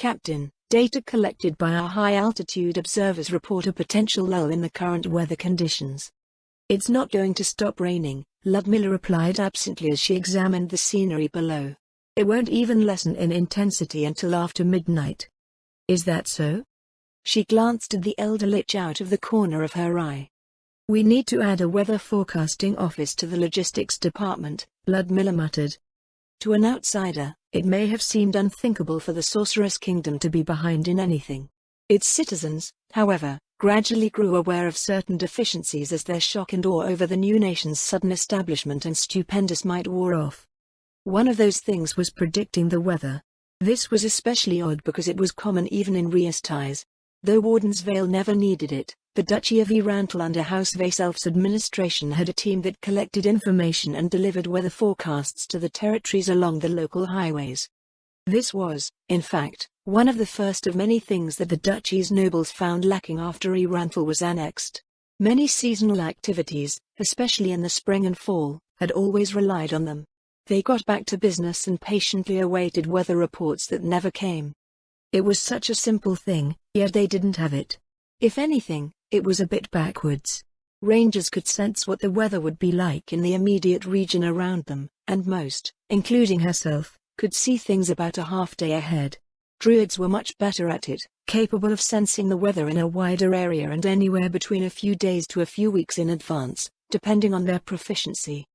Captain, data collected by our high-altitude observers report a potential lull in the current weather conditions. It's not going to stop raining, Ludmilla replied absently as she examined the scenery below. It won't even lessen in intensity until after midnight. Is that so? She glanced at the elder lich out of the corner of her eye. We need to add a weather forecasting office to the logistics department, Ludmilla muttered. To an outsider, it may have seemed unthinkable for the Sorceress Kingdom to be behind in anything. Its citizens, however, gradually grew aware of certain deficiencies as their shock and awe over the new nation's sudden establishment and stupendous might wore off. One of those things was predicting the weather. This was especially odd because it was common even in Riastais. Though Warden's Vale never needed it, the Duchy of Erantal under House Vaself's administration had a team that collected information and delivered weather forecasts to the territories along the local highways. This was, in fact, one of the first of many things that the duchy's nobles found lacking after Erantal was annexed. Many seasonal activities, especially in the spring and fall, had always relied on them. They got back to business and patiently awaited weather reports that never came. It was such a simple thing, yet they didn't have it. If anything, it was a bit backwards. Rangers could sense what the weather would be like in the immediate region around them, and most, including herself, could see things about a half-day ahead. Druids were much better at it, capable of sensing the weather in a wider area and anywhere between a few days to a few weeks in advance, depending on their proficiency.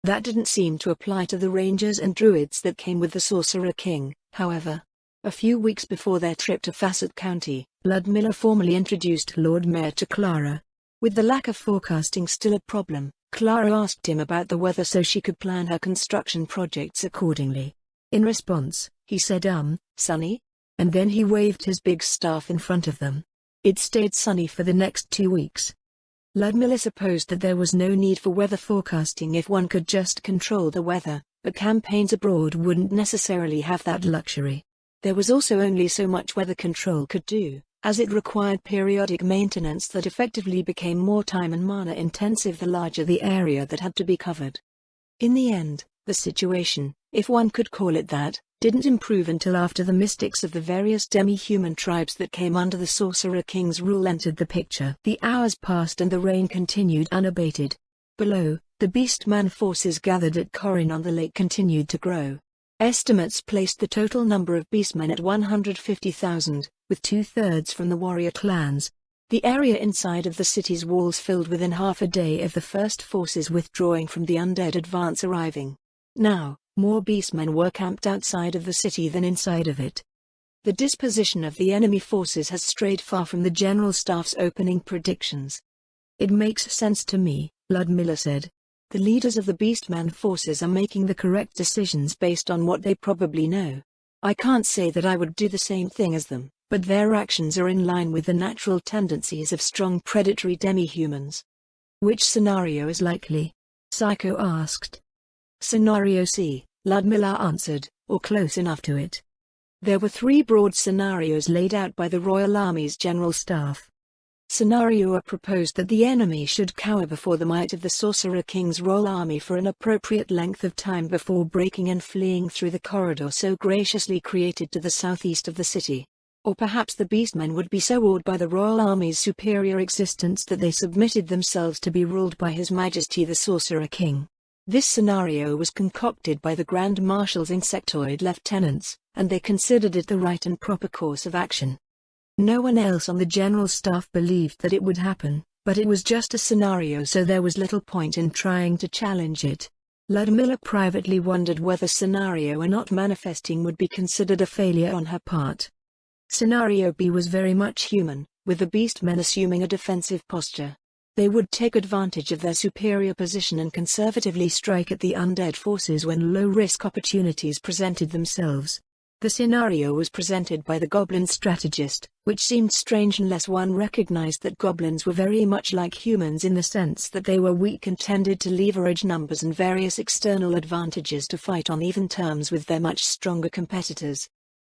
That didn't seem to apply to the rangers and druids that came with the Sorcerer King, however. A few weeks before their trip to Facet County, Ludmilla formally introduced Lord Mayor to Clara. With the lack of forecasting still a problem, Clara asked him about the weather so she could plan her construction projects accordingly. In response, he said sunny? And then he waved his big staff in front of them. It stayed sunny for the next 2 weeks. Ludmilla supposed that there was no need for weather forecasting if one could just control the weather, but campaigns abroad wouldn't necessarily have that luxury. There was also only so much weather control could do, as it required periodic maintenance that effectively became more time and mana intensive the larger the area that had to be covered. In the end, the situation, if one could call it that, didn't improve until after the mystics of the various demi-human tribes that came under the Sorcerer King's rule entered the picture. The hours passed and the rain continued unabated. Below, the beastman forces gathered at Corin on the lake continued to grow. Estimates placed the total number of beastmen at 150,000, with 2/3 from the warrior clans. The area inside of the city's walls filled within half a day of the first forces withdrawing from the undead advance arriving. Now, more beastmen were camped outside of the city than inside of it. The disposition of the enemy forces has strayed far from the General Staff's opening predictions. It makes sense to me, Ludmilla said. The leaders of the beastman forces are making the correct decisions based on what they probably know. I can't say that I would do the same thing as them, but their actions are in line with the natural tendencies of strong predatory demi-humans. Which scenario is likely? Psycho asked. Scenario C, Ludmilla answered, or close enough to it. There were 3 broad scenarios laid out by the Royal Army's General Staff. Scenario A proposed that the enemy should cower before the might of the Sorcerer King's Royal Army for an appropriate length of time before breaking and fleeing through the corridor so graciously created to the southeast of the city. Or perhaps the beastmen would be so awed by the Royal Army's superior existence that they submitted themselves to be ruled by His Majesty the Sorcerer King. This scenario was concocted by the Grand Marshal's insectoid lieutenants, and they considered it the right and proper course of action. No one else on the General Staff believed that it would happen, but it was just a scenario so there was little point in trying to challenge it. Ludmilla privately wondered whether scenario A not manifesting would be considered a failure on her part. Scenario B was very much human, with the beastmen assuming a defensive posture. They would take advantage of their superior position and conservatively strike at the undead forces when low-risk opportunities presented themselves. The scenario was presented by the goblin strategist, which seemed strange unless one recognized that goblins were very much like humans in the sense that they were weak and tended to leverage numbers and various external advantages to fight on even terms with their much stronger competitors.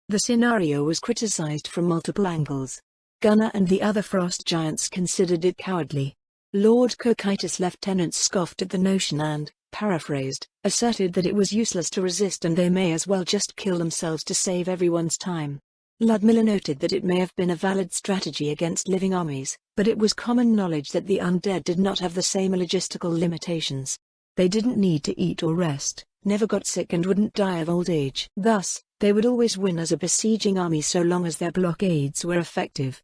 The scenario was criticized from multiple angles. Gunnar and the other frost giants considered it cowardly. Lord Cocytus' lieutenants scoffed at the notion and, paraphrased, asserted that it was useless to resist and they may as well just kill themselves to save everyone's time. Ludmilla noted that it may have been a valid strategy against living armies, but it was common knowledge that the undead did not have the same logistical limitations. They didn't need to eat or rest, never got sick and wouldn't die of old age. Thus, they would always win as a besieging army so long as their blockades were effective.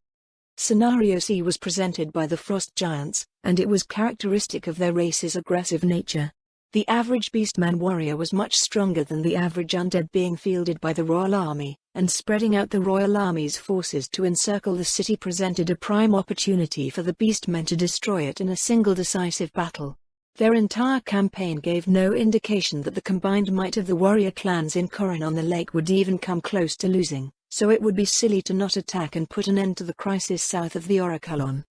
Scenario C was presented by the Frost Giants, and it was characteristic of their race's aggressive nature. The average beastman warrior was much stronger than the average undead, being fielded by the royal army, and spreading out the royal army's forces to encircle the city presented a prime opportunity for the beastmen to destroy it in a single decisive battle. Their entire campaign gave no indication that the combined might of the warrior clans in Corin on the lake would even come close to losing, so it would be silly to not attack and put an end to the crisis south of the Orichalon.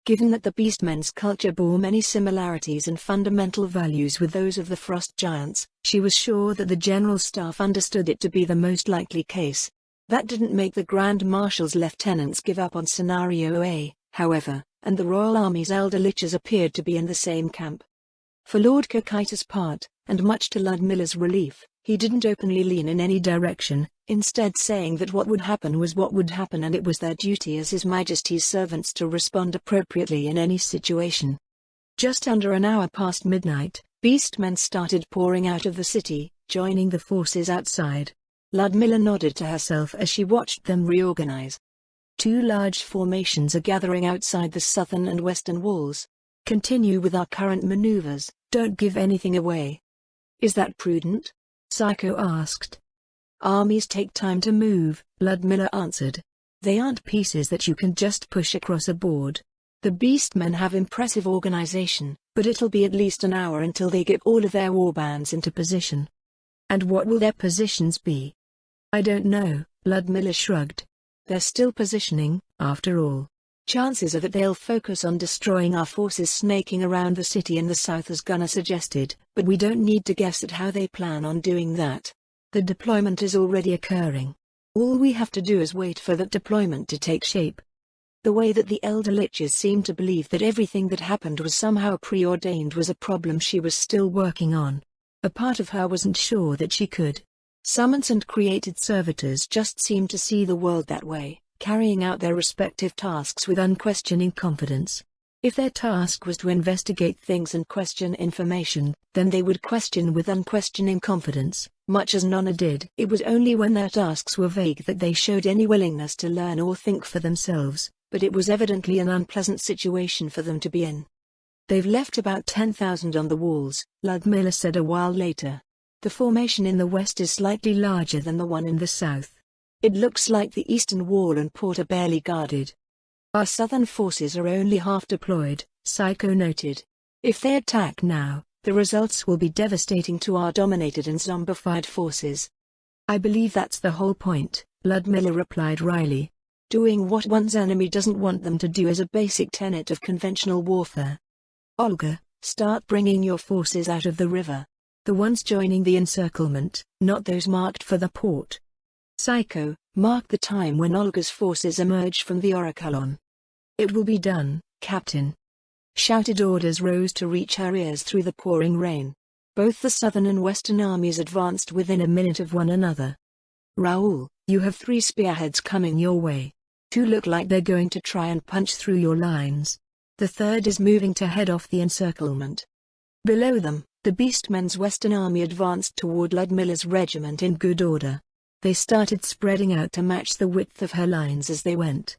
Given that the beastmen's culture bore many similarities and fundamental values with those of the Frost Giants, she was sure that the General Staff understood it to be the most likely case. That didn't make the Grand Marshal's lieutenants give up on Scenario A, however, and the Royal Army's elder liches appeared to be in the same camp. For Lord Cocytus' part, and much to Ludmilla's relief, he didn't openly lean in any direction, instead saying that what would happen was what would happen and it was their duty as His Majesty's servants to respond appropriately in any situation. Just under an hour past midnight, beastmen started pouring out of the city, joining the forces outside. Ludmilla nodded to herself as she watched them reorganize. Two large formations are gathering outside the southern and western walls. Continue with our current maneuvers, don't give anything away. Is that prudent? Psycho asked. Armies take time to move, Ludmilla answered. They aren't pieces that you can just push across a board. The beastmen have impressive organization, but it'll be at least an hour until they get all of their warbands into position. And what will their positions be? I don't know, Ludmilla shrugged. They're still positioning, after all. Chances are that they'll focus on destroying our forces snaking around the city in the south as Gunnar suggested, but we don't need to guess at how they plan on doing that. The deployment is already occurring. All we have to do is wait for that deployment to take shape. The way that the elder liches seemed to believe that everything that happened was somehow preordained was a problem she was still working on. A part of her wasn't sure that she could. Summons and created servitors just seemed to see the world that way, carrying out their respective tasks with unquestioning confidence. If their task was to investigate things and question information, then they would question with unquestioning confidence, much as Nonna did. It was only when their tasks were vague that they showed any willingness to learn or think for themselves, but it was evidently an unpleasant situation for them to be in. They've left about 10,000 on the walls, Ludmilla said a while later. The formation in the west is slightly larger than the one in the south. It looks like the eastern wall and port are barely guarded. Our southern forces are only half deployed, Psycho noted. If they attack now, the results will be devastating to our dominated and zombified forces. I believe that's the whole point, Ludmilla replied wryly. Doing what one's enemy doesn't want them to do is a basic tenet of conventional warfare. Olga, start bringing your forces out of the river. The ones joining the encirclement, not those marked for the port. Psycho, mark the time when Olga's forces emerge from the Orichalon. It will be done, Captain. Shouted orders rose to reach her ears through the pouring rain. Both the southern and western armies advanced within a minute of one another. Raoul, you have 3 spearheads coming your way. 2 look like they're going to try and punch through your lines. The third is moving to head off the encirclement. Below them, the Beastmen's western army advanced toward Ludmilla's regiment in good order. They started spreading out to match the width of her lines as they went.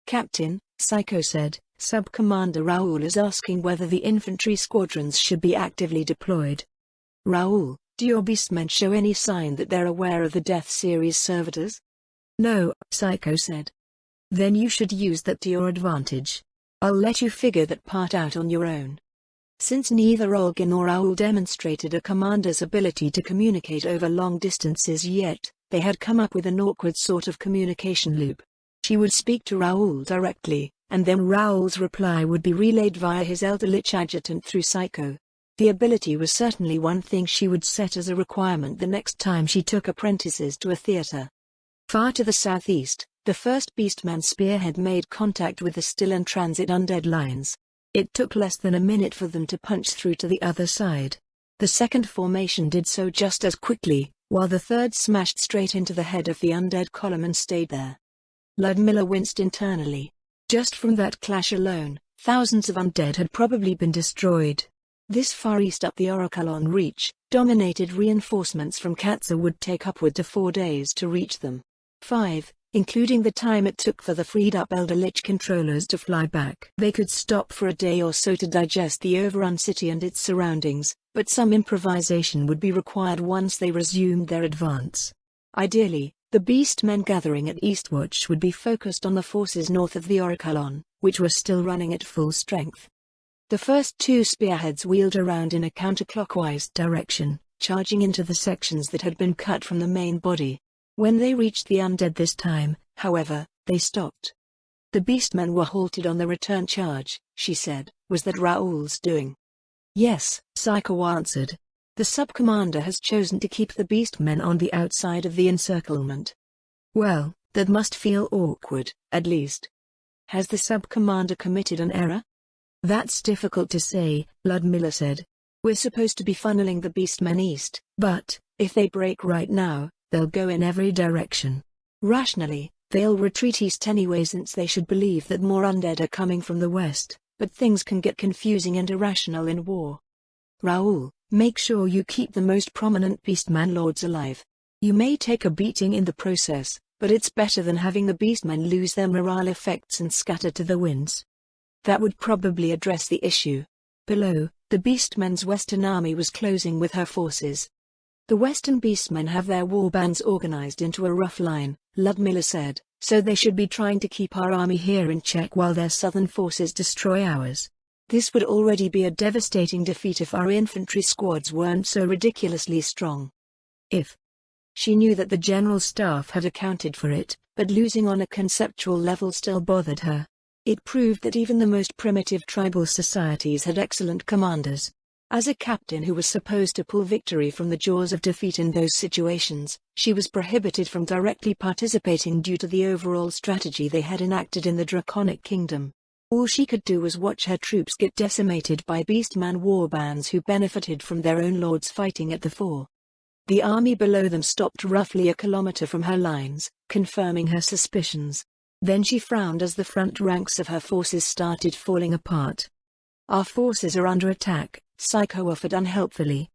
Captain, Psycho said, Sub-Commander Raoul is asking whether the infantry squadrons should be actively deployed. Raoul, do your beastmen show any sign that they're aware of the Death Series servitors? No, Psycho said. Then you should use that to your advantage. I'll let you figure that part out on your own. Since neither Olga nor Raoul demonstrated a commander's ability to communicate over long distances yet, they had come up with an awkward sort of communication loop. She would speak to Raoul directly, and then Raoul's reply would be relayed via his elder lich adjutant through Psycho. The ability was certainly one thing she would set as a requirement the next time she took apprentices to a theater. Far to the southeast, the first Beastman spearhead made contact with the still in transit undead lines. It took less than a minute for them to punch through to the other side. The second formation did so just as quickly, while the third smashed straight into the head of the undead column and stayed there. Ludmilla winced internally. Just from that clash alone, thousands of undead had probably been destroyed. This far east up the Orichalon reach, dominated reinforcements from Katza would take upward to 4 days to reach them. 5, including the time it took for the freed-up Elder Lich controllers to fly back. They could stop for a day or so to digest the overrun city and its surroundings, but some improvisation would be required once they resumed their advance. Ideally, the beastmen gathering at Eastwatch would be focused on the forces north of the Orichalon, which were still running at full strength. The first 2 spearheads wheeled around in a counterclockwise direction, charging into the sections that had been cut from the main body. When they reached the undead this time, however, they stopped. The beastmen were halted on the return charge, she said. Was that Raoul's doing? Yes, Psycho answered. The sub-commander has chosen to keep the beastmen on the outside of the encirclement. Well, that must feel awkward, at least. Has the sub-commander committed an error? That's difficult to say, Ludmilla said. We're supposed to be funneling the beastmen east, but, if they break right now, they'll go in every direction. Rationally, they'll retreat east anyway since they should believe that more undead are coming from the west, but things can get confusing and irrational in war. Raoul, make sure you keep the most prominent beastman lords alive. You may take a beating in the process, but it's better than having the beastmen lose their morale effects and scatter to the winds. That would probably address the issue. Below, the beastmen's western army was closing with her forces. The western beastmen have their warbands organized into a rough line, Ludmilla said, so they should be trying to keep our army here in check while their southern forces destroy ours. This would already be a devastating defeat if our infantry squads weren't so ridiculously strong. If she knew that the general staff had accounted for it, but losing on a conceptual level still bothered her. It proved that even the most primitive tribal societies had excellent commanders. As a captain who was supposed to pull victory from the jaws of defeat in those situations, she was prohibited from directly participating due to the overall strategy they had enacted in the Draconic Kingdom. All she could do was watch her troops get decimated by beastman warbands who benefited from their own lords fighting at the fore. The army below them stopped roughly a kilometer from her lines, confirming her suspicions. Then she frowned as the front ranks of her forces started falling apart. Our forces are under attack, Psycho offered unhelpfully.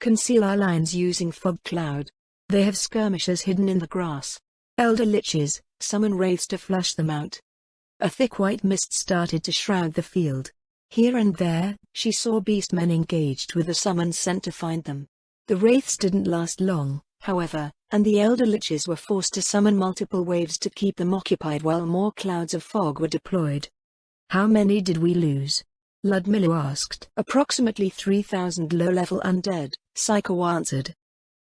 Conceal our lines using fog cloud. They have skirmishers hidden in the grass. Elder Liches, summon wraiths to flush them out. A thick white mist started to shroud the field. Here and there, she saw beastmen engaged with the summons sent to find them. The wraiths didn't last long, however, and the Elder Liches were forced to summon multiple waves to keep them occupied while more clouds of fog were deployed. How many did we lose? Ludmilla asked. Approximately 3,000 low-level undead, Psycho answered.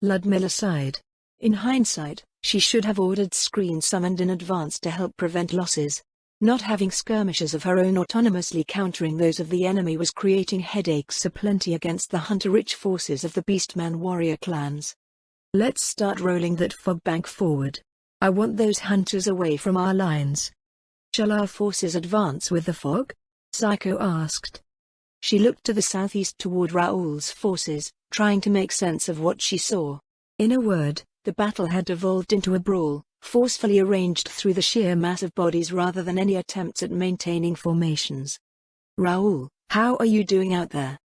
Ludmilla sighed. In hindsight, she should have ordered screens summoned in advance to help prevent losses. Not having skirmishers of her own autonomously countering those of the enemy was creating headaches aplenty against the hunter-rich forces of the beastman warrior clans. Let's start rolling that fog bank forward. I want those hunters away from our lines. Shall our forces advance with the fog? Psycho asked. She looked to the southeast toward Raoul's forces, trying to make sense of what she saw. In a word, the battle had devolved into a brawl, forcefully arranged through the sheer mass of bodies rather than any attempts at maintaining formations. Raoul, how are you doing out there?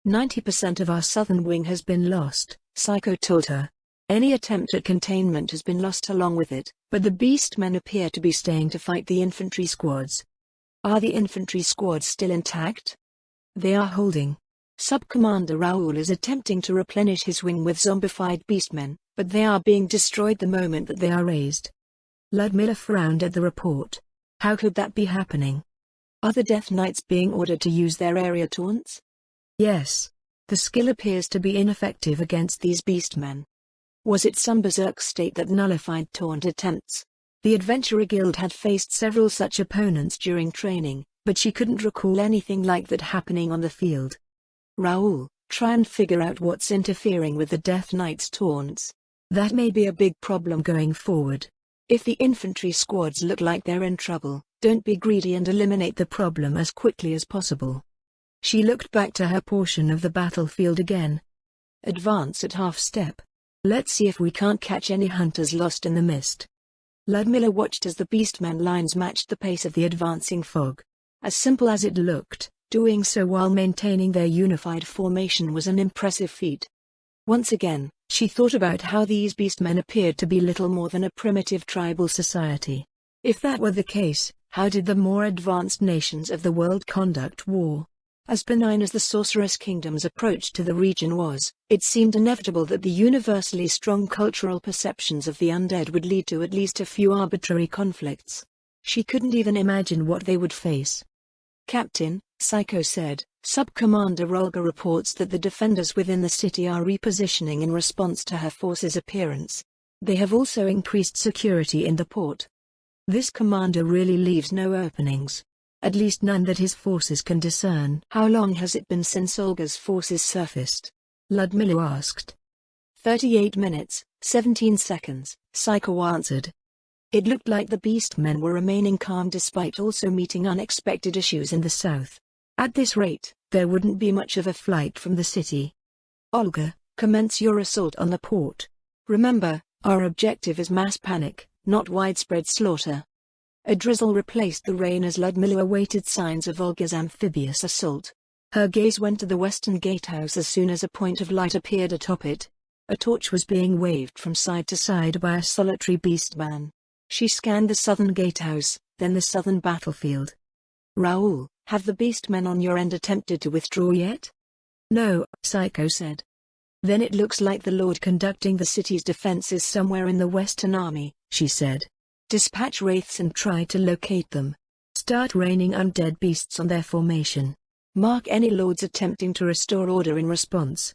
90% of our southern wing has been lost, Psycho told her. Any attempt at containment has been lost along with it, but the beastmen appear to be staying to fight the infantry squads. Are the infantry squads still intact? They are holding. Sub-Commander Raoul is attempting to replenish his wing with zombified beastmen, but they are being destroyed the moment that they are raised. Ludmilla frowned at the report. How could that be happening? Are the Death Knights being ordered to use their area taunts? Yes. The skill appears to be ineffective against these beastmen. Was it some berserk state that nullified taunt attempts? The Adventurer Guild had faced several such opponents during training, but she couldn't recall anything like that happening on the field. Raoul, try and figure out what's interfering with the Death Knight's taunts. That may be a big problem going forward. If the infantry squads look like they're in trouble, don't be greedy and eliminate the problem as quickly as possible. She looked back to her portion of the battlefield again. Advance at half step. Let's see if we can't catch any hunters lost in the mist. Ludmilla watched as the beastmen lines matched the pace of the advancing fog. As simple as it looked, doing so while maintaining their unified formation was an impressive feat. Once again, she thought about how these beastmen appeared to be little more than a primitive tribal society. If that were the case, how did the more advanced nations of the world conduct war? As benign as the sorceress kingdom's approach to the region was, it seemed inevitable that the universally strong cultural perceptions of the undead would lead to at least a few arbitrary conflicts. She couldn't even imagine what they would face. "Captain," Psycho said, "Sub-Commander Olga reports that the defenders within the city are repositioning in response to her force's appearance. They have also increased security in the port. This commander really leaves no openings. At least none that his forces can discern." "How long has it been since Olga's forces surfaced?" Ludmilla asked. 38 minutes, 17 seconds, Psycho answered. It looked like the beastmen were remaining calm despite also meeting unexpected issues in the south. At this rate, there wouldn't be much of a flight from the city. "Olga, commence your assault on the port. Remember, our objective is mass panic, not widespread slaughter." A drizzle replaced the rain as Ludmilla awaited signs of Olga's amphibious assault. Her gaze went to the western gatehouse as soon as a point of light appeared atop it. A torch was being waved from side to side by a solitary beastman. She scanned the southern gatehouse, then the southern battlefield. "Raoul, have the beastmen on your end attempted to withdraw yet?" "No," Psycho said. "Then it looks like the Lord conducting the city's defense is somewhere in the Western Army," she said. "Dispatch wraiths and try to locate them. Start raining undead beasts on their formation. Mark any lords attempting to restore order in response."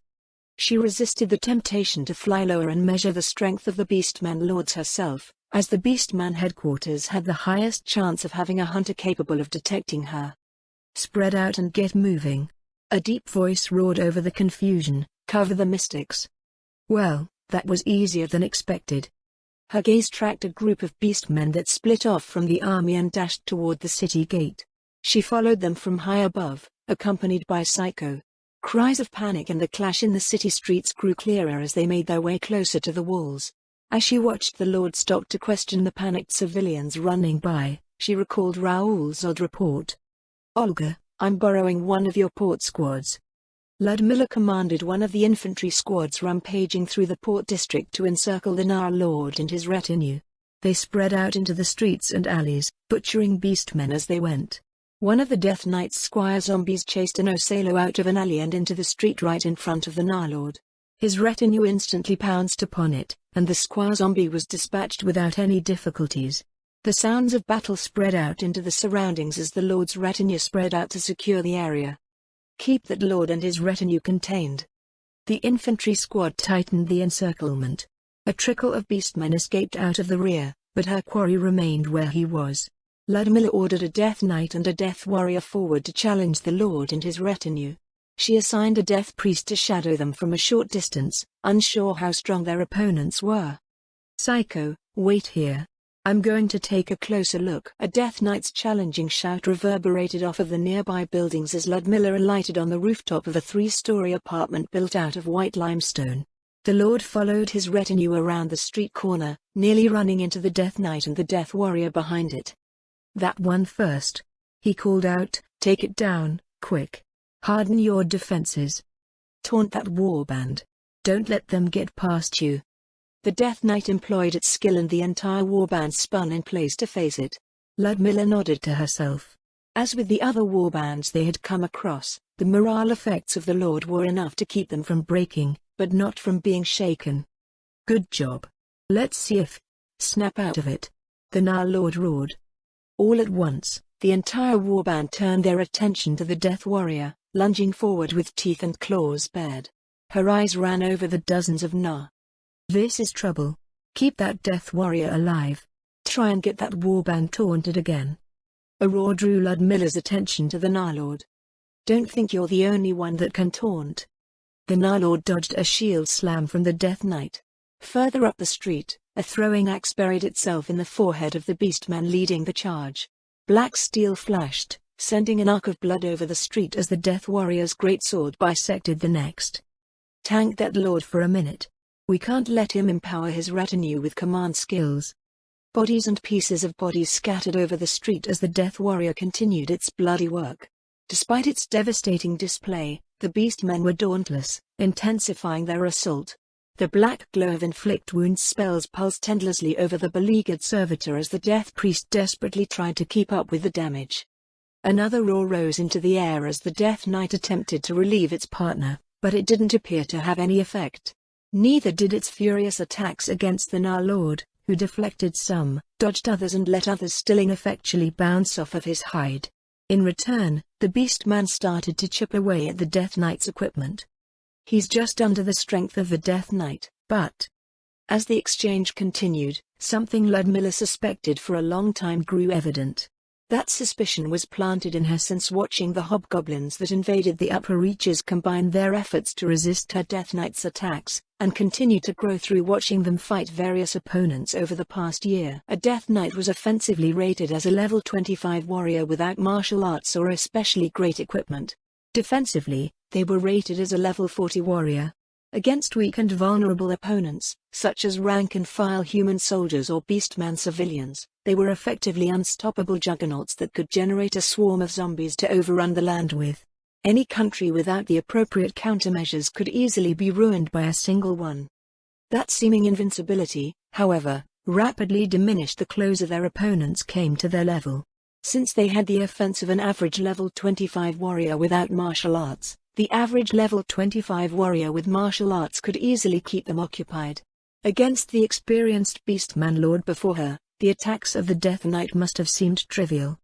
She resisted the temptation to fly lower and measure the strength of the beastmen lords herself, as the beastman headquarters had the highest chance of having a hunter capable of detecting her. "Spread out and get moving." A deep voice roared over the confusion, "Cover the mystics." Well, that was easier than expected. Her gaze tracked a group of beastmen that split off from the army and dashed toward the city gate. She followed them from high above, accompanied by Psycho. Cries of panic and the clash in the city streets grew clearer as they made their way closer to the walls. As she watched the Lord stop to question the panicked civilians running by, she recalled Raoul's odd report. "Olga, I'm borrowing one of your port squads." Ludmilla commanded one of the infantry squads rampaging through the port district to encircle the Lord and his retinue. They spread out into the streets and alleys, butchering beastmen as they went. One of the Death Knight's squire zombies chased an Osalo out of an alley and into the street right in front of the Lord. His retinue instantly pounced upon it, and the squire zombie was dispatched without any difficulties. The sounds of battle spread out into the surroundings as the Lord's retinue spread out to secure the area. "Keep that Lord and his retinue contained." The infantry squad tightened the encirclement. A trickle of beastmen escaped out of the rear, but her quarry remained where he was. Ludmilla ordered a Death Knight and a Death Warrior forward to challenge the Lord and his retinue. She assigned a Death Priest to shadow them from a short distance, unsure how strong their opponents were. "Psycho, wait here. I'm going to take a closer look." A Death Knight's challenging shout reverberated off of the nearby buildings as Ludmilla alighted on the rooftop of a 3-story apartment built out of white limestone. The Lord followed his retinue around the street corner, nearly running into the Death Knight and the Death Warrior behind it. "That one first," he called out, "take it down, quick. Harden your defenses. Taunt that warband. Don't let them get past you." The Death Knight employed its skill and the entire warband spun in place to face it. Ludmilla nodded to herself. As with the other warbands they had come across, the morale effects of the Lord were enough to keep them from breaking, but not from being shaken. "Good job. Let's see if snap out of it," the Lord roared. All at once, the entire warband turned their attention to the Death Warrior, lunging forward with teeth and claws bared. Her eyes ran over the dozens of "This is trouble. Keep that Death Warrior alive. Try and get that warband taunted again." A roar drew Ludmilla's attention to the Lord. "Don't think you're the only one that can taunt." The Lord dodged a shield slam from the Death Knight. Further up the street, a throwing axe buried itself in the forehead of the beastman leading the charge. Black steel flashed, sending an arc of blood over the street as the Death Warrior's greatsword bisected the next. "Tank that Lord for a minute. We can't let him empower his retinue with command skills. Bodies and pieces of bodies scattered over the street as the Death Warrior continued its bloody work. Despite its devastating display, the beastmen were dauntless, intensifying their assault. The black glow of inflict wounds spells pulsed endlessly over the beleaguered servitor as the Death Priest desperately tried to keep up with the damage. Another roar rose into the air as the Death Knight attempted to relieve its partner, but it didn't appear to have any effect. Neither did its furious attacks against the Lord, who deflected some, dodged others and let others still ineffectually bounce off of his hide. In return, the Beastman started to chip away at the Death Knight's equipment. He's just under the strength of the Death Knight, but... As the exchange continued, something Ludmilla suspected for a long time grew evident. That suspicion was planted in her since watching the hobgoblins that invaded the upper reaches combine their efforts to resist her Death Knight's attacks, and continue to grow through watching them fight various opponents over the past year. A Death Knight was offensively rated as a level 25 warrior without martial arts or especially great equipment. Defensively, they were rated as a level 40 warrior. Against weak and vulnerable opponents, such as rank-and-file human soldiers or beastman civilians, they were effectively unstoppable juggernauts that could generate a swarm of zombies to overrun the land with. Any country without the appropriate countermeasures could easily be ruined by a single one. That seeming invincibility, however, rapidly diminished the closer their opponents came to their level. Since they had the offense of an average level 25 warrior without martial arts, the average level 25 warrior with martial arts could easily keep them occupied. Against the experienced beastman lord before her, the attacks of the Death Knight must have seemed trivial.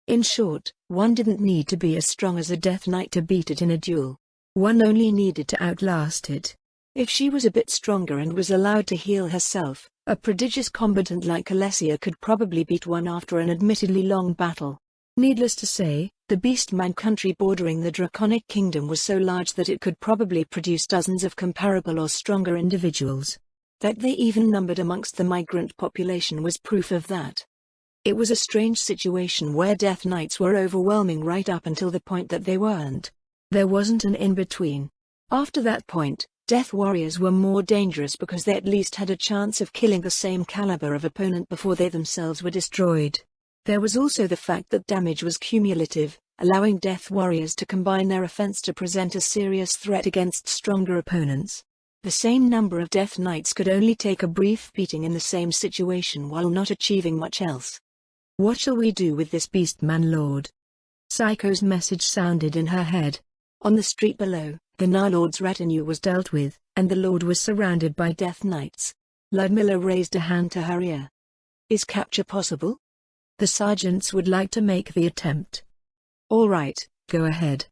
In short, one didn't need to be as strong as a Death Knight to beat it in a duel. One only needed to outlast it. If she was a bit stronger and was allowed to heal herself, a prodigious combatant like Alessia could probably beat one after an admittedly long battle. Needless to say, the Beastman country bordering the Draconic Kingdom was so large that it could probably produce dozens of comparable or stronger individuals. That they even numbered amongst the migrant population was proof of that. It was a strange situation where Death Knights were overwhelming right up until the point that they weren't. There wasn't an in-between. After that point, Death Warriors were more dangerous because they at least had a chance of killing the same caliber of opponent before they themselves were destroyed. There was also the fact that damage was cumulative, allowing Death Warriors to combine their offense to present a serious threat against stronger opponents. The same number of Death Knights could only take a brief beating in the same situation while not achieving much else. What shall we do with this Beastman Lord? Psycho's message sounded in her head. On the street below, the Lord's retinue was dealt with, and the Lord was surrounded by Death Knights. Ludmilla raised a hand to her ear. Is capture possible? The sergeants would like to make the attempt. All right, go ahead.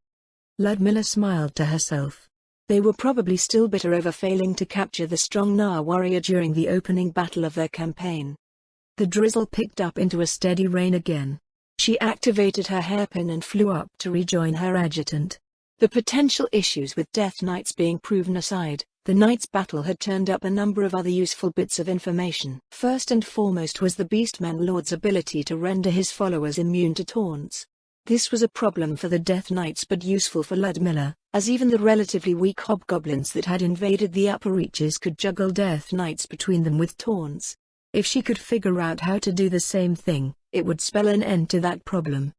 Ludmilla smiled to herself. They were probably still bitter over failing to capture the strong warrior during the opening battle of their campaign. The drizzle picked up into a steady rain again. She activated her hairpin and flew up to rejoin her adjutant. The potential issues with Death Knights being proven aside, the night's battle had turned up a number of other useful bits of information. First and foremost was the Beastman Lord's ability to render his followers immune to taunts. This was a problem for the Death Knights but useful for Ludmilla, as even the relatively weak hobgoblins that had invaded the upper reaches could juggle Death Knights between them with taunts. If she could figure out how to do the same thing, it would spell an end to that problem.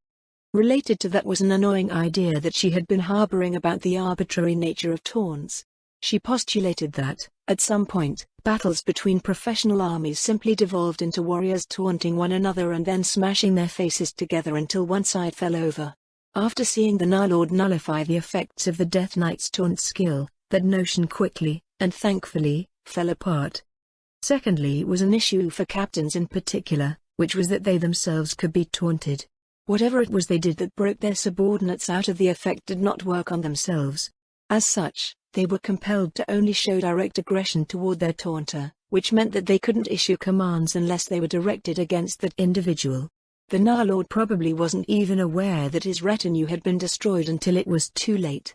Related to that was an annoying idea that she had been harboring about the arbitrary nature of taunts. She postulated that, at some point, battles between professional armies simply devolved into warriors taunting one another and then smashing their faces together until one side fell over. After seeing the Lord nullify the effects of the Death Knight's taunt skill, that notion quickly, and thankfully, fell apart. Secondly was an issue for captains in particular, which was that they themselves could be taunted. Whatever it was they did that broke their subordinates out of the effect did not work on themselves. As such, they were compelled to only show direct aggression toward their taunter, which meant that they couldn't issue commands unless they were directed against that individual. The Lord probably wasn't even aware that his retinue had been destroyed until it was too late.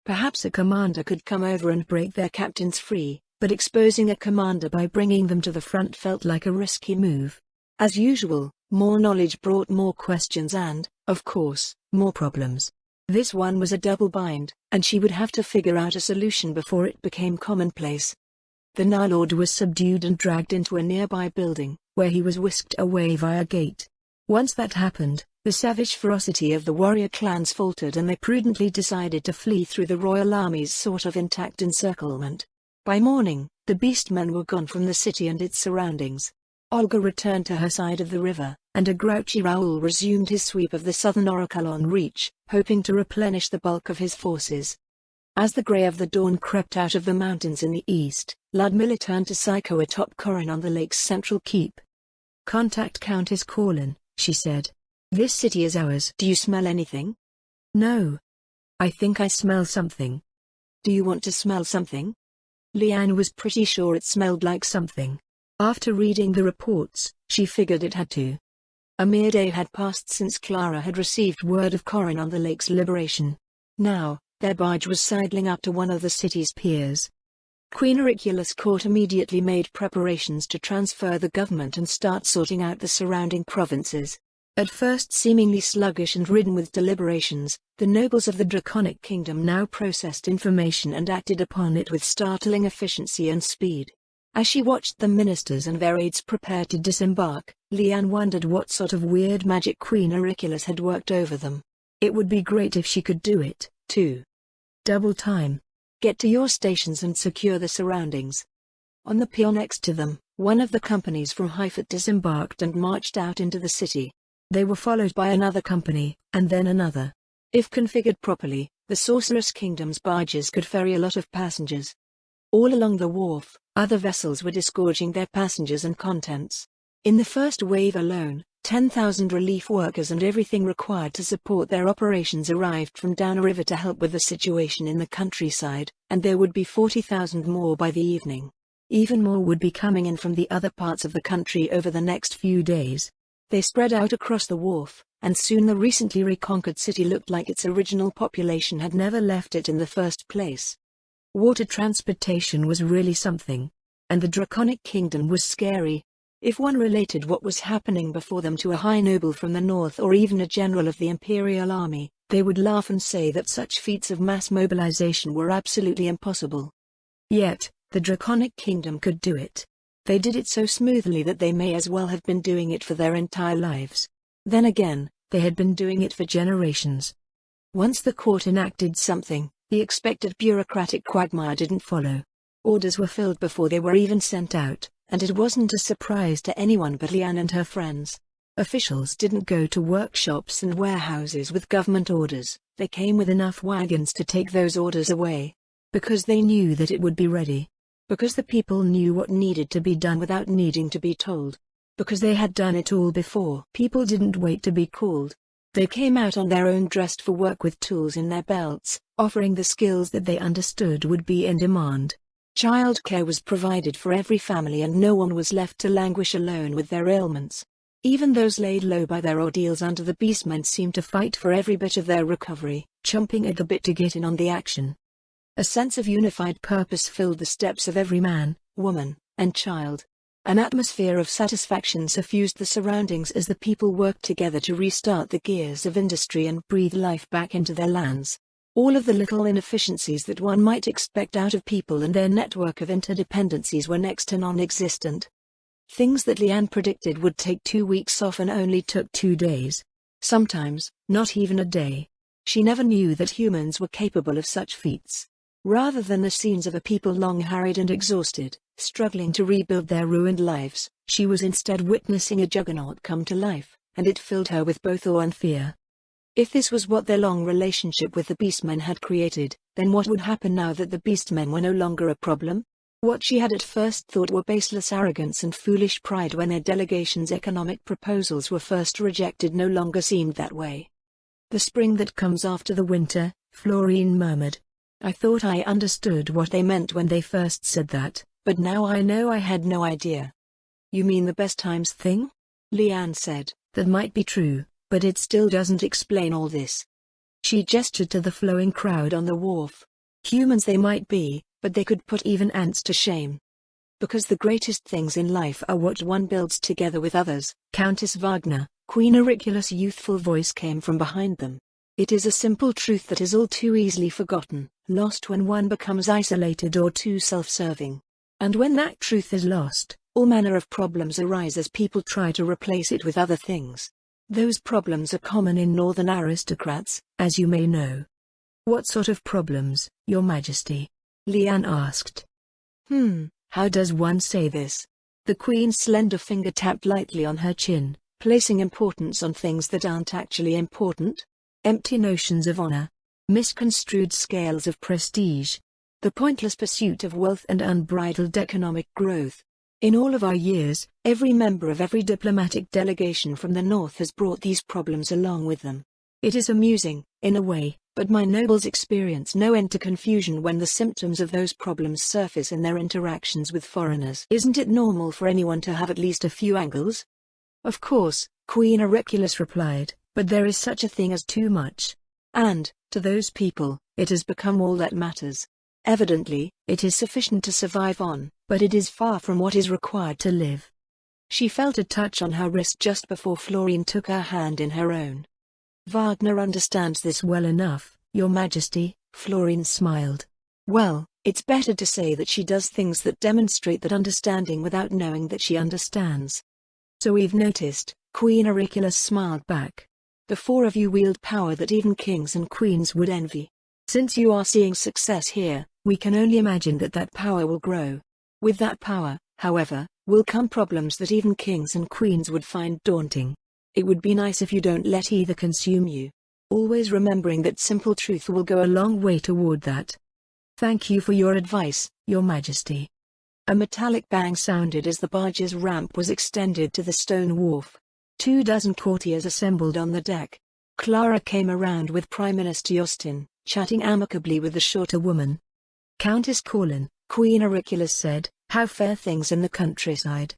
Perhaps a commander could come over and break their captains free, but exposing a commander by bringing them to the front felt like a risky move. As usual, more knowledge brought more questions and, of course, more problems. This one was a double bind, and she would have to figure out a solution before it became commonplace. The Nilord was subdued and dragged into a nearby building, where he was whisked away via gate. Once that happened, the savage ferocity of the warrior clans faltered and they prudently decided to flee through the royal army's sort of intact encirclement. By morning, the beastmen were gone from the city and its surroundings. Olga returned to her side of the river, and a grouchy Raoul resumed his sweep of the southern Orakelon reach, hoping to replenish the bulk of his forces. As the grey of the dawn crept out of the mountains in the east, Ludmilla turned to Psycho atop Corin on the lake's central keep. "Contact Countess Corin," she said. "This city is ours." "Do you smell anything?" "No. I think I smell something." "Do you want to smell something?" Leanne was pretty sure it smelled like something. After reading the reports, she figured it had to. A mere day had passed since Clara had received word of Corin on the lake's liberation. Now, their barge was sidling up to one of the city's piers. Queen Auricula's court immediately made preparations to transfer the government and start sorting out the surrounding provinces. At first seemingly sluggish and ridden with deliberations, the nobles of the Draconic Kingdom now processed information and acted upon it with startling efficiency and speed. As she watched the ministers and their aides prepare to disembark, Leanne wondered what sort of weird magic Queen Auricula's had worked over them. It would be great if she could do it, too. Double time. Get to your stations and secure the surroundings. On the pier next to them, one of the companies from Hyfort disembarked and marched out into the city. They were followed by another company, and then another. If configured properly, the Sorceress Kingdom's barges could ferry a lot of passengers. All along the wharf, other vessels were disgorging their passengers and contents. In the first wave alone, 10,000 relief workers and everything required to support their operations arrived from downriver to help with the situation in the countryside, and there would be 40,000 more by the evening. Even more would be coming in from the other parts of the country over the next few days. They spread out across the wharf, and soon the recently reconquered city looked like its original population had never left it in the first place. Water transportation was really something. And the Draconic Kingdom was scary. If one related what was happening before them to a high noble from the north or even a general of the Imperial Army, they would laugh and say that such feats of mass mobilization were absolutely impossible. Yet, the Draconic Kingdom could do it. They did it so smoothly that they may as well have been doing it for their entire lives. Then again, they had been doing it for generations. Once the court enacted something, the expected bureaucratic quagmire didn't follow. Orders were filled before they were even sent out, and it wasn't a surprise to anyone but Leanne and her friends. Officials didn't go to workshops and warehouses with government orders, they came with enough wagons to take those orders away. Because they knew that it would be ready. Because the people knew what needed to be done without needing to be told. Because they had done it all before. People didn't wait to be called. They came out on their own dressed for work with tools in their belts, offering the skills that they understood would be in demand. Childcare was provided for every family and no one was left to languish alone with their ailments. Even those laid low by their ordeals under the beastmen seemed to fight for every bit of their recovery, chomping at the bit to get in on the action. A sense of unified purpose filled the steps of every man, woman, and child. An atmosphere of satisfaction suffused the surroundings as the people worked together to restart the gears of industry and breathe life back into their lands. All of the little inefficiencies that one might expect out of people and their network of interdependencies were next to non-existent. Things that Leanne predicted would take 2 weeks often only took 2 days. Sometimes, not even a day. She never knew that humans were capable of such feats. Rather than the scenes of a people long harried and exhausted, struggling to rebuild their ruined lives, she was instead witnessing a juggernaut come to life, and it filled her with both awe and fear. If this was what their long relationship with the beastmen had created, then what would happen now that the beastmen were no longer a problem? What she had at first thought were baseless arrogance and foolish pride when their delegation's economic proposals were first rejected no longer seemed that way. "The spring that comes after the winter," Florine murmured. "I thought I understood what they meant when they first said that, but now I know I had no idea." "You mean the best times thing?" Leanne said. "That might be true, but it still doesn't explain all this." She gestured to the flowing crowd on the wharf. "Humans they might be, but they could put even ants to shame. Because the greatest things in life are what one builds together with others." Countess Wagner, Queen Auricula's youthful voice came from behind them. "It is a simple truth that is all too easily forgotten, lost when one becomes isolated or too self-serving. And when that truth is lost, all manner of problems arise as people try to replace it with other things. Those problems are common in northern aristocrats, as you may know. What sort of problems, Your Majesty? Leanne asked. How does one say this? The Queen's slender finger tapped lightly on her chin, placing importance on things that aren't actually important. Empty notions of honor. Misconstrued scales of prestige. The pointless pursuit of wealth and unbridled economic growth. In all of our years, every member of every diplomatic delegation from the north has brought these problems along with them. It is amusing, in a way, but my nobles experience no end to confusion when the symptoms of those problems surface in their interactions with foreigners. Isn't it normal for anyone to have at least a few angles? Of course, Queen Auriculus replied, but there is such a thing as too much. And, to those people, it has become all that matters. Evidently, it is sufficient to survive on, but it is far from what is required to live. She felt a touch on her wrist just before Florine took her hand in her own. Wagner understands this well enough, Your Majesty, Florine smiled. Well, it's better to say that she does things that demonstrate that understanding without knowing that she understands. So we've noticed, Queen Auriculus smiled back. The four of you wield power that even kings and queens would envy. Since you are seeing success here, we can only imagine that that power will grow. With that power, however, will come problems that even kings and queens would find daunting. It would be nice if you don't let either consume you. Always remembering that simple truth will go a long way toward that. Thank you for your advice, Your Majesty. A metallic bang sounded as the barge's ramp was extended to the stone wharf. 24 courtiers assembled on the deck. Clara came around with Prime Minister Yostin, chatting amicably with the shorter woman. Countess Corin, Queen Auriculus said, how fare things in the countryside?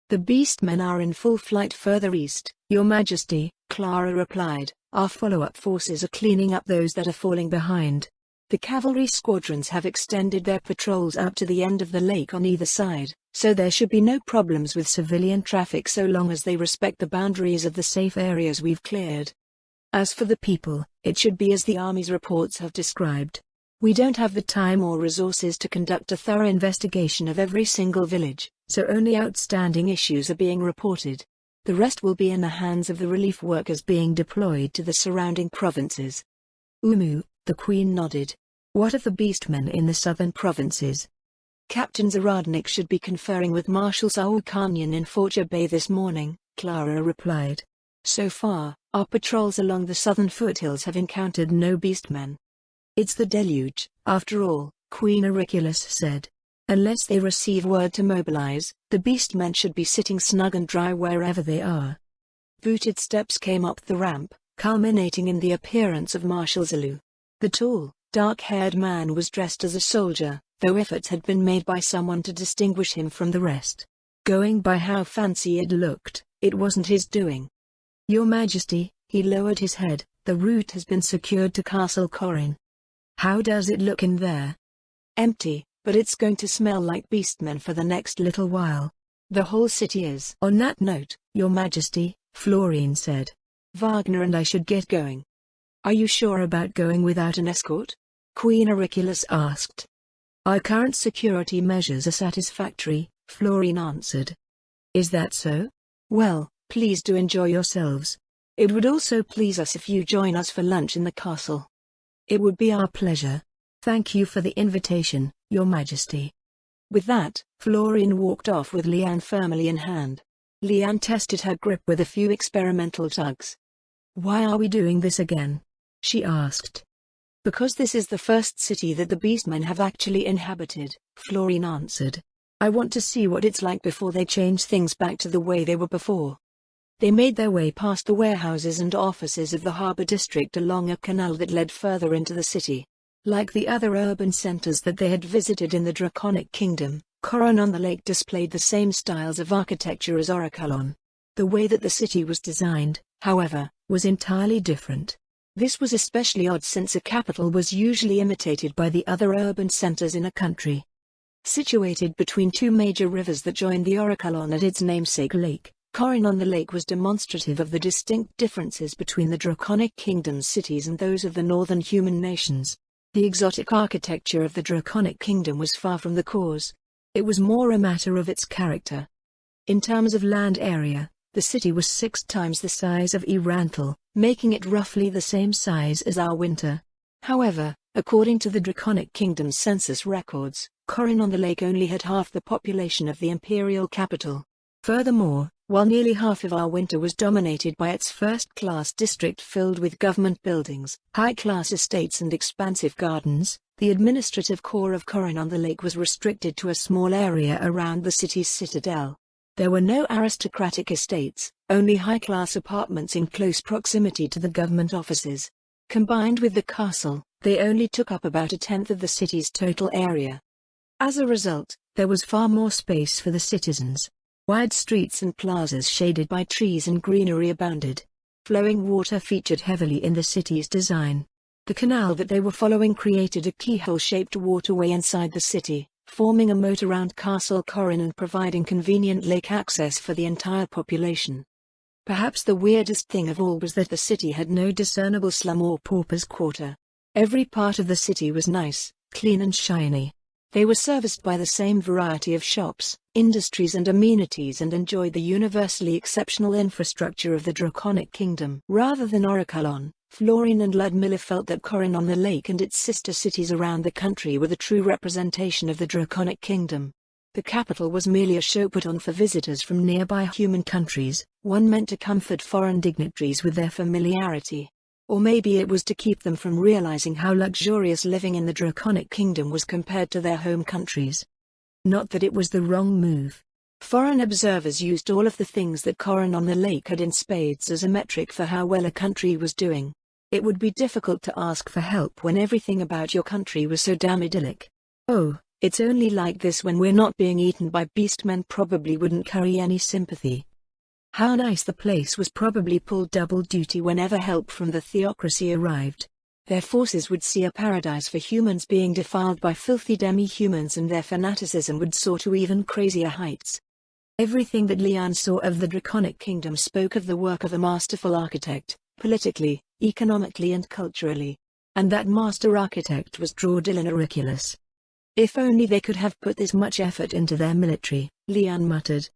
The beastmen are in full flight further east, Your Majesty, Clara replied. Our follow-up forces are cleaning up those that are falling behind. The cavalry squadrons have extended their patrols out to the end of the lake on either side, so there should be no problems with civilian traffic so long as they respect the boundaries of the safe areas we've cleared. As for the people, it should be as the army's reports have described. We don't have the time or resources to conduct a thorough investigation of every single village, so only outstanding issues are being reported. The rest will be in the hands of the relief workers being deployed to the surrounding provinces. The Queen nodded. What of the beastmen in the southern provinces? Captain Zaradnik should be conferring with Marshal Saul Kanyan in Forja Bay this morning, Clara replied. So far, our patrols along the southern foothills have encountered no beastmen. It's the deluge, after all, Queen Auriculus said. Unless they receive word to mobilize, the beastmen should be sitting snug and dry wherever they are. Booted steps came up the ramp, culminating in the appearance of Marshal Zulu. The tall, dark-haired man was dressed as a soldier, though efforts had been made by someone to distinguish him from the rest. Going by how fancy it looked, it wasn't his doing. Your Majesty, he lowered his head, the route has been secured to Castle Corin. How does it look in there? Empty, but it's going to smell like beastmen for the next little while. The whole city is. On that note, Your Majesty, Florine said. Wagner and I should get going. Are you sure about going without an escort? Queen Auriculus asked. Our current security measures are satisfactory, Florine answered. Is that so? Well, please do enjoy yourselves. It would also please us if you join us for lunch in the castle. It would be our pleasure. Thank you for the invitation, Your Majesty. With that, Florine walked off with Leanne firmly in hand. Leanne tested her grip with a few experimental tugs. Why are we doing this again? She asked. Because this is the first city that the beastmen have actually inhabited, Florine answered. I want to see what it's like before they change things back to the way they were before. They made their way past the warehouses and offices of the harbor district along a canal that led further into the city. Like the other urban centers that they had visited in the Draconic Kingdom, Corin on the lake displayed the same styles of architecture as Orichalon. The way that the city was designed, however, was entirely different. This was especially odd since a capital was usually imitated by the other urban centers in a country. Situated between two major rivers that joined the Orichalon at its namesake lake, Corin on the lake was demonstrative of the distinct differences between the Draconic Kingdom's cities and those of the northern human nations. The exotic architecture of the Draconic Kingdom was far from the cause. It was more a matter of its character. In terms of land area, the city was 6 times the size of Iranthal, making it roughly the same size as our winter. However, according to the Draconic Kingdom's census records, Corin on the Lake only had half the population of the imperial capital. Furthermore, while nearly half of our winter was dominated by its first-class district filled with government buildings, high-class estates and expansive gardens, the administrative core of Corin on the Lake was restricted to a small area around the city's citadel. There were no aristocratic estates, only high-class apartments in close proximity to the government offices. Combined with the castle, they only took up about a tenth of the city's total area. As a result, there was far more space for the citizens. Wide streets and plazas shaded by trees and greenery abounded. Flowing water featured heavily in the city's design. The canal that they were following created a keyhole-shaped waterway inside the city, forming a moat around Castle Corin and providing convenient lake access for the entire population. Perhaps the weirdest thing of all was that the city had no discernible slum or pauper's quarter. Every part of the city was nice, clean and shiny. They were serviced by the same variety of shops, industries and amenities and enjoyed the universally exceptional infrastructure of the Draconic Kingdom. Rather than Orichalon, Florine and Ludmilla felt that Corin on the Lake and its sister cities around the country were the true representation of the Draconic Kingdom. The capital was merely a show put on for visitors from nearby human countries, one meant to comfort foreign dignitaries with their familiarity. Or maybe it was to keep them from realizing how luxurious living in the Draconic Kingdom was compared to their home countries. Not that it was the wrong move. Foreign observers used all of the things that Corin on the Lake had in spades as a metric for how well a country was doing. It would be difficult to ask for help when everything about your country was so damn idyllic. "Oh, it's only like this when we're not being eaten by beastmen," probably wouldn't carry any sympathy. How nice the place was probably pulled double duty whenever help from the theocracy arrived. Their forces would see a paradise for humans being defiled by filthy demi-humans, and their fanaticism would soar to even crazier heights. Everything that Leanne saw of the Draconic Kingdom spoke of the work of a masterful architect, politically, economically and culturally. And that master architect was Draudilin Auriculus. "If only they could have put this much effort into their military," Leanne muttered.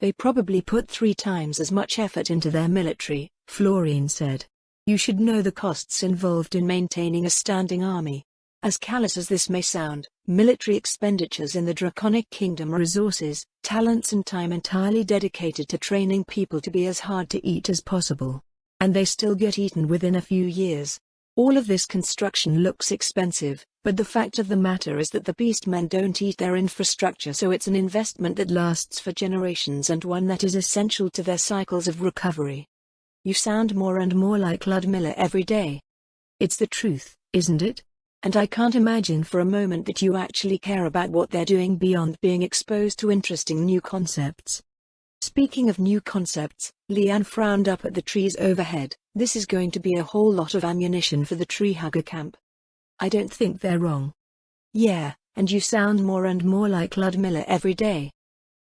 "They probably put 3 times as much effort into their military," Florine said. "You should know the costs involved in maintaining a standing army. As callous as this may sound, military expenditures in the Draconic Kingdom are resources, talents and time entirely dedicated to training people to be as hard to eat as possible. And they still get eaten within a few years. All of this construction looks expensive, but the fact of the matter is that the beastmen don't eat their infrastructure, so it's an investment that lasts for generations and one that is essential to their cycles of recovery." "You sound more and more like Ludmilla every day." "It's the truth, isn't it? And I can't imagine for a moment that you actually care about what they're doing beyond being exposed to interesting new concepts." Speaking of new concepts, Leanne frowned up at the trees overhead. "This is going to be a whole lot of ammunition for the tree-hugger camp." "I don't think they're wrong." "Yeah, and you sound more and more like Ludmilla every day."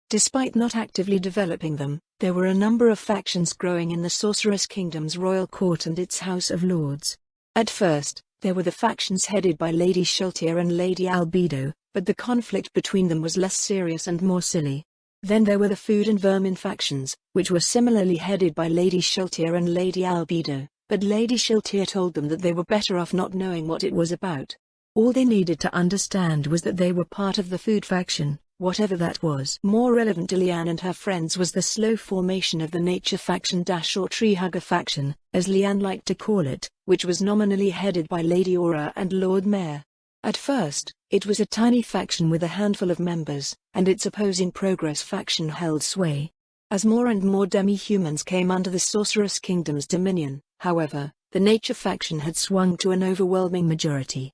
Despite not actively developing them, there were a number of factions growing in the Sorceress Kingdom's royal court and its House of Lords. At first, there were the factions headed by Lady Sheltier and Lady Albedo, but the conflict between them was less serious and more silly. Then there were the Food and Vermin factions, which were similarly headed by Lady Sheltier and Lady Albedo, but Lady Sheltier told them that they were better off not knowing what it was about. All they needed to understand was that they were part of the Food faction, whatever that was. More relevant to Leanne and her friends was the slow formation of the Nature faction or Treehugger faction, as Leanne liked to call it, which was nominally headed by Lady Aura and Lord Mayor. At first, it was a tiny faction with a handful of members, and its opposing Progress faction held sway. As more and more demi-humans came under the Sorceress Kingdom's dominion, however, the Nature faction had swung to an overwhelming majority.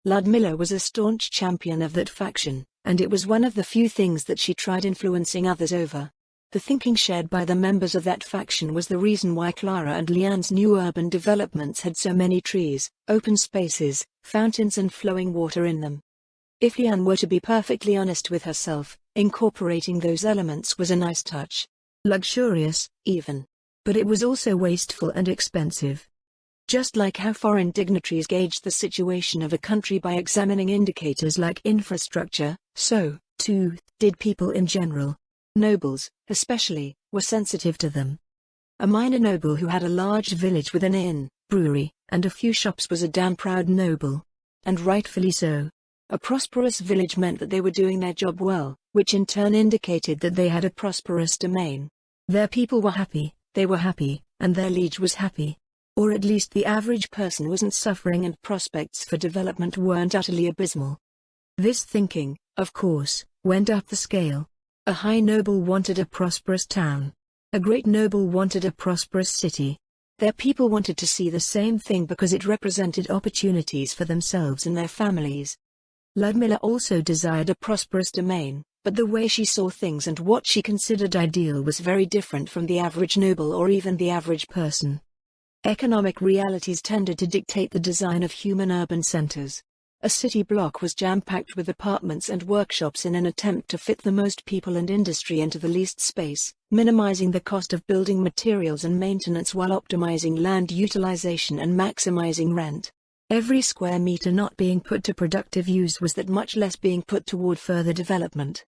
Ludmilla was a staunch champion of that faction, and it was one of the few things that she tried influencing others over. The thinking shared by the members of that faction was the reason why Clara and Leanne's new urban developments had so many trees, open spaces, fountains and flowing water in them. If Leanne were to be perfectly honest with herself, incorporating those elements was a nice touch. Luxurious, even. But it was also wasteful and expensive. Just like how foreign dignitaries gauged the situation of a country by examining indicators like infrastructure, so, too did people in general. Nobles, especially, were sensitive to them. A minor noble who had a large village with an inn, brewery, and a few shops was a damn proud noble. And rightfully so. A prosperous village meant that they were doing their job well, which in turn indicated that they had a prosperous domain. Their people were happy, they were happy, and their liege was happy. Or at least the average person wasn't suffering and prospects for development weren't utterly abysmal. This thinking, of course, went up the scale. A high noble wanted a prosperous town. A great noble wanted a prosperous city. Their people wanted to see the same thing because it represented opportunities for themselves and their families. Ludmilla also desired a prosperous domain, but the way she saw things and what she considered ideal was very different from the average noble or even the average person. Economic realities tended to dictate the design of human urban centers. A city block was jam-packed with apartments and workshops in an attempt to fit the most people and industry into the least space, minimizing the cost of building materials and maintenance while optimizing land utilization and maximizing rent. Every square meter not being put to productive use was that much less being put toward further development.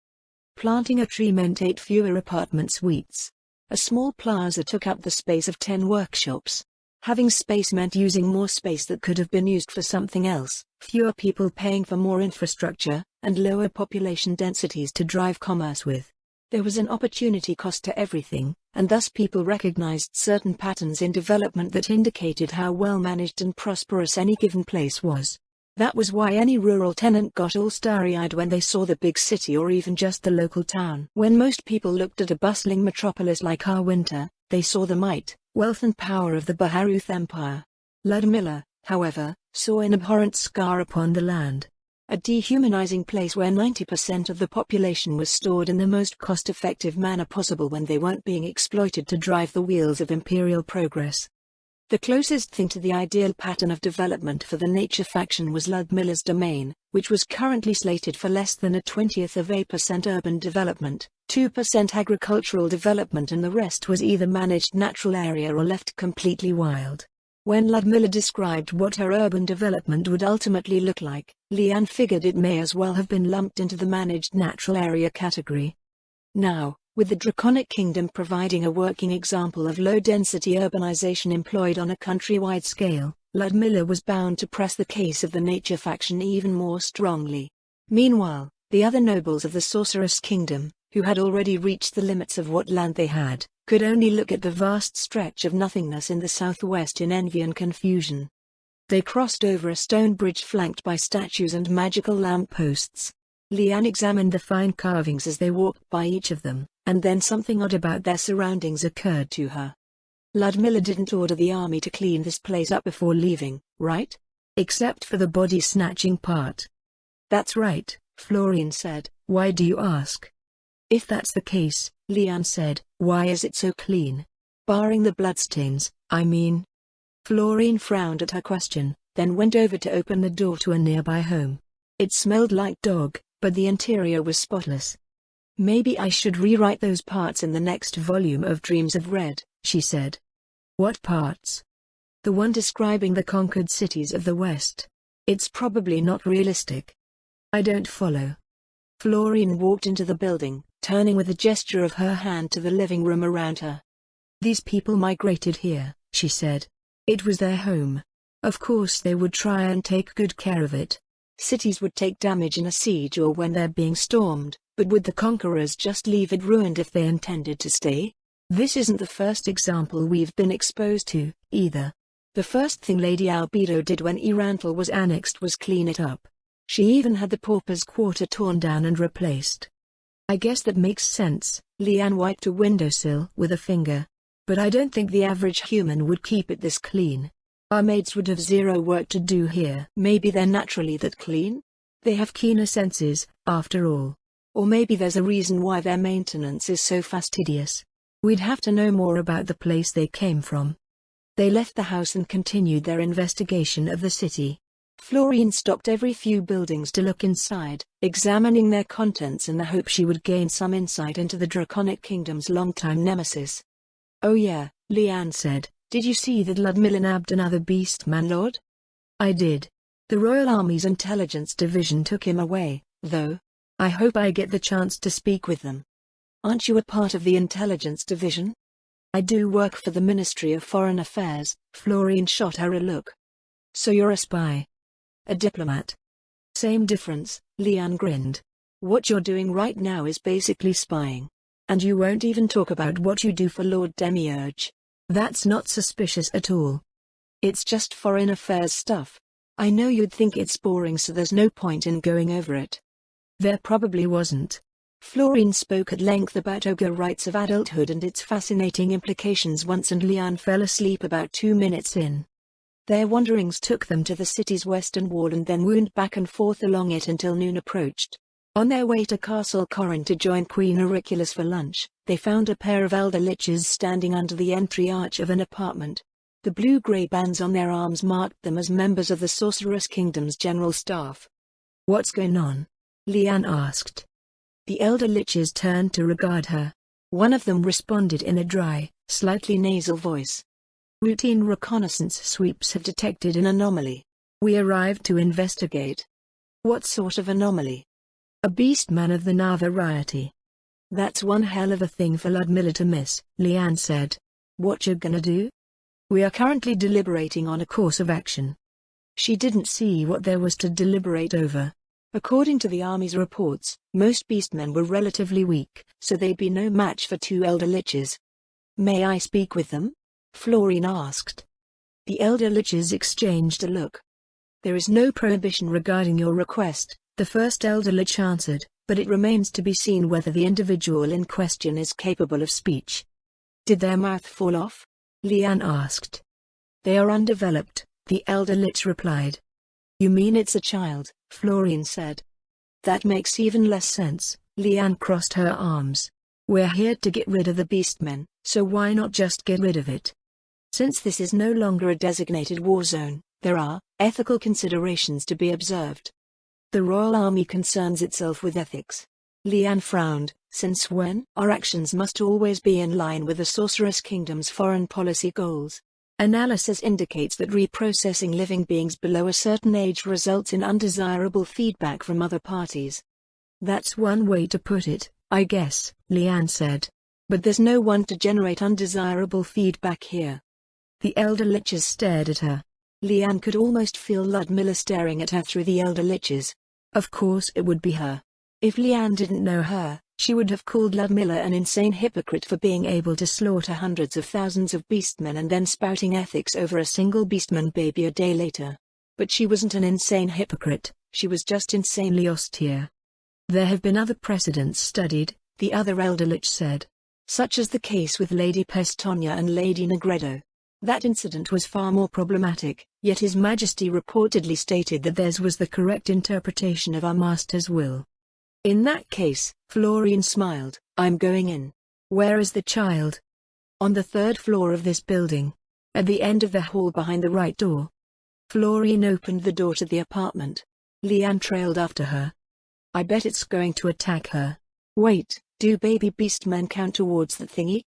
Planting a tree meant 8 fewer apartment suites. A small plaza took up the space of 10 workshops. Having space meant using more space that could have been used for something else, fewer people paying for more infrastructure, and lower population densities to drive commerce with. There was an opportunity cost to everything, and thus people recognized certain patterns in development that indicated how well managed and prosperous any given place was. That was why any rural tenant got all starry-eyed when they saw the big city or even just the local town. When most people looked at a bustling metropolis like Winter, they saw the might, wealth and power of the Baharuth Empire. Ludmilla, however, saw an abhorrent scar upon the land. A dehumanizing place where 90% of the population was stored in the most cost-effective manner possible when they weren't being exploited to drive the wheels of imperial progress. The closest thing to the ideal pattern of development for the nature faction was Ludmilla's domain, which was currently slated for less than 0.1% urban development, 2% agricultural development, and the rest was either managed natural area or left completely wild. When Ludmilla described what her urban development would ultimately look like, Leanne figured it may as well have been lumped into the managed natural area category. Now, with the Draconic Kingdom providing a working example of low-density urbanization employed on a countrywide scale, Ludmilla was bound to press the case of the nature faction even more strongly. Meanwhile, the other nobles of the Sorceress Kingdom, who had already reached the limits of what land they had, could only look at the vast stretch of nothingness in the southwest in envy and confusion. They crossed over a stone bridge flanked by statues and magical lampposts. Leanne examined the fine carvings as they walked by each of them, and then something odd about their surroundings occurred to her. Ludmilla didn't order the army to clean this place up before leaving, right? Except for the body-snatching part. That's right, Florian said. Why do you ask? If that's the case, Leanne said, why is it so clean? Barring the bloodstains, I mean. Florian frowned at her question, then went over to open the door to a nearby home. It smelled like dog, but the interior was spotless. Maybe I should rewrite those parts in the next volume of Dreams of Red, she said. What parts? The one describing the conquered cities of the West. It's probably not realistic. I don't follow. Florian walked into the building, turning with a gesture of her hand to the living room around her. These people migrated here, she said. It was their home. Of course they would try and take good care of it. Cities would take damage in a siege or when they're being stormed, but would the conquerors just leave it ruined if they intended to stay? This isn't the first example we've been exposed to, either. The first thing Lady Albedo did when Erantal was annexed was clean it up. She even had the Pauper's Quarter torn down and replaced. I guess that makes sense, Leanne wiped a windowsill with a finger. But I don't think the average human would keep it this clean. Our maids would have zero work to do here. Maybe they're naturally that clean? They have keener senses, after all. Or maybe there's a reason why their maintenance is so fastidious. We'd have to know more about the place they came from. They left the house and continued their investigation of the city. Florian stopped every few buildings to look inside, examining their contents in the hope she would gain some insight into the Draconic Kingdom's longtime nemesis. Oh yeah, Leanne said, did you see that Ludmilla nabbed another beastman lord? I did. The Royal Army's Intelligence Division took him away, though. I hope I get the chance to speak with them. Aren't you a part of the intelligence division? I do work for the Ministry of Foreign Affairs. Florine shot her a look. So you're a spy? A diplomat? Same difference, Leanne grinned. What you're doing right now is basically spying. And you won't even talk about what you do for Lord Demiurge. That's not suspicious at all. It's just foreign affairs stuff. I know you'd think it's boring, so there's no point in going over it. There probably wasn't. Florine spoke at length about ogre rites of adulthood and its fascinating implications once, and Leanne fell asleep about 2 minutes in. Their wanderings took them to the city's western wall and then wound back and forth along it until noon approached. On their way to Castle Corin to join Queen Auricula's for lunch, they found a pair of elder liches standing under the entry arch of an apartment. The blue-grey bands on their arms marked them as members of the Sorceress Kingdom's general staff. What's going on? Leanne asked. The elder liches turned to regard her. One of them responded in a dry, slightly nasal voice. Routine reconnaissance sweeps have detected an anomaly. We arrived to investigate. What sort of anomaly? A beastman of the Na variety. That's one hell of a thing for Ludmilla to miss, Leanne said. What you gonna do? We are currently deliberating on a course of action. She didn't see what there was to deliberate over. According to the army's reports, most beastmen were relatively weak, so they'd be no match for 2 elder liches. May I speak with them? Florine asked. The elder liches exchanged a look. There is no prohibition regarding your request, the first elder lich answered, but it remains to be seen whether the individual in question is capable of speech. Did their mouth fall off? Leanne asked. They are undeveloped, the elder lich replied. You mean it's a child, Florine said. That makes even less sense. Leanne crossed her arms. We're here to get rid of the beastmen, so why not just get rid of it? Since this is no longer a designated war zone, there are ethical considerations to be observed. The Royal Army concerns itself with ethics. Leanne frowned. Since when? Our actions must always be in line with the Sorceress Kingdom's foreign policy goals. Analysis indicates that reprocessing living beings below a certain age results in undesirable feedback from other parties. That's one way to put it, I guess, Leanne said. But there's no one to generate undesirable feedback here. The elder liches stared at her. Leanne could almost feel Ludmilla staring at her through the elder liches. Of course it would be her. If Leanne didn't know her, she would have called Ludmilla an insane hypocrite for being able to slaughter hundreds of thousands of beastmen and then spouting ethics over a single beastman baby a day later. But she wasn't an insane hypocrite, she was just insanely austere. There have been other precedents studied, the other elder lich said. Such as the case with Lady Pestonia and Lady Negredo. That incident was far more problematic, yet His Majesty reportedly stated that theirs was the correct interpretation of our master's will. In that case, Florine smiled, I'm going in. Where is the child? On the 3rd floor of this building. At the end of the hall behind the right door. Florine opened the door to the apartment. Leanne trailed after her. I bet it's going to attack her. Wait, do baby beastmen count towards the thingy?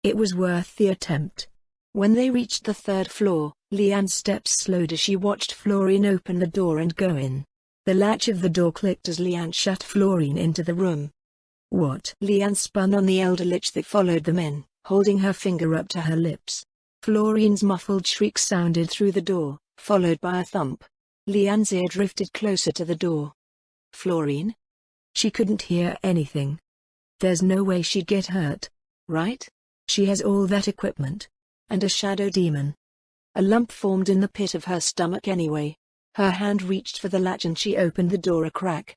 It was worth the attempt. When they reached the 3rd floor, Leanne's steps slowed as she watched Florine open the door and go in. The latch of the door clicked as Leanne shut Florine into the room. What? Leanne spun on the elder lich that followed them in, holding her finger up to her lips. Florine's muffled shriek sounded through the door, followed by a thump. Leanne's ear drifted closer to the door. Florine? She couldn't hear anything. There's no way she'd get hurt. Right? She has all that equipment. And a shadow demon. A lump formed in the pit of her stomach anyway. Her hand reached for the latch and she opened the door a crack.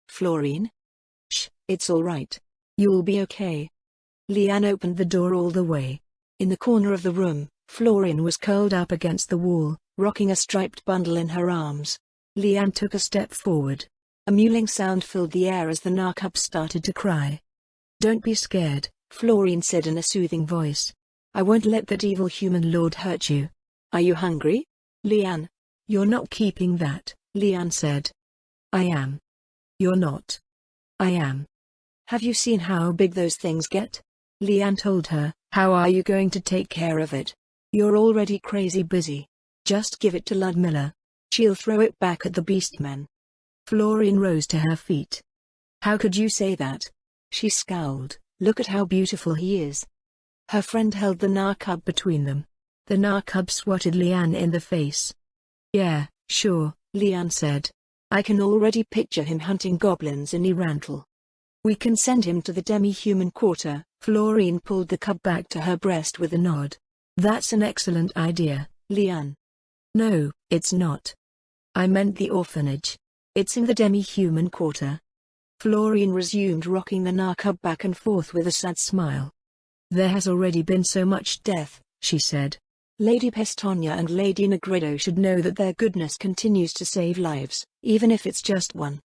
Florine? Shh, it's all right. You'll be okay. Leanne opened the door all the way. In the corner of the room, Florine was curled up against the wall, rocking a striped bundle in her arms. Leanne took a step forward. A mewling sound filled the air as the narcup started to cry. Don't be scared, Florine said in a soothing voice. I won't let that evil human lord hurt you. Are you hungry? Leanne? You're not keeping that, Leanne said. I am. You're not. I am. Have you seen how big those things get? Leanne told her. How are you going to take care of it? You're already crazy busy. Just give it to Ludmilla. She'll throw it back at the beastmen. Florine rose to her feet. How could you say that? She scowled. Look at how beautiful he is. Her friend held the Narcub between them. The Narcub swatted Lian in the face. Yeah, sure, Lian said. I can already picture him hunting goblins in Irantal. We can send him to the demi-human quarter. Florine pulled the cub back to her breast with a nod. That's an excellent idea, Lian. No, it's not. I meant the orphanage. It's in the demi-human quarter. Florine resumed rocking the Narcub back and forth with a sad smile. There has already been so much death, she said. Lady Pestonia and Lady Negredo should know that their goodness continues to save lives, even if it's just one.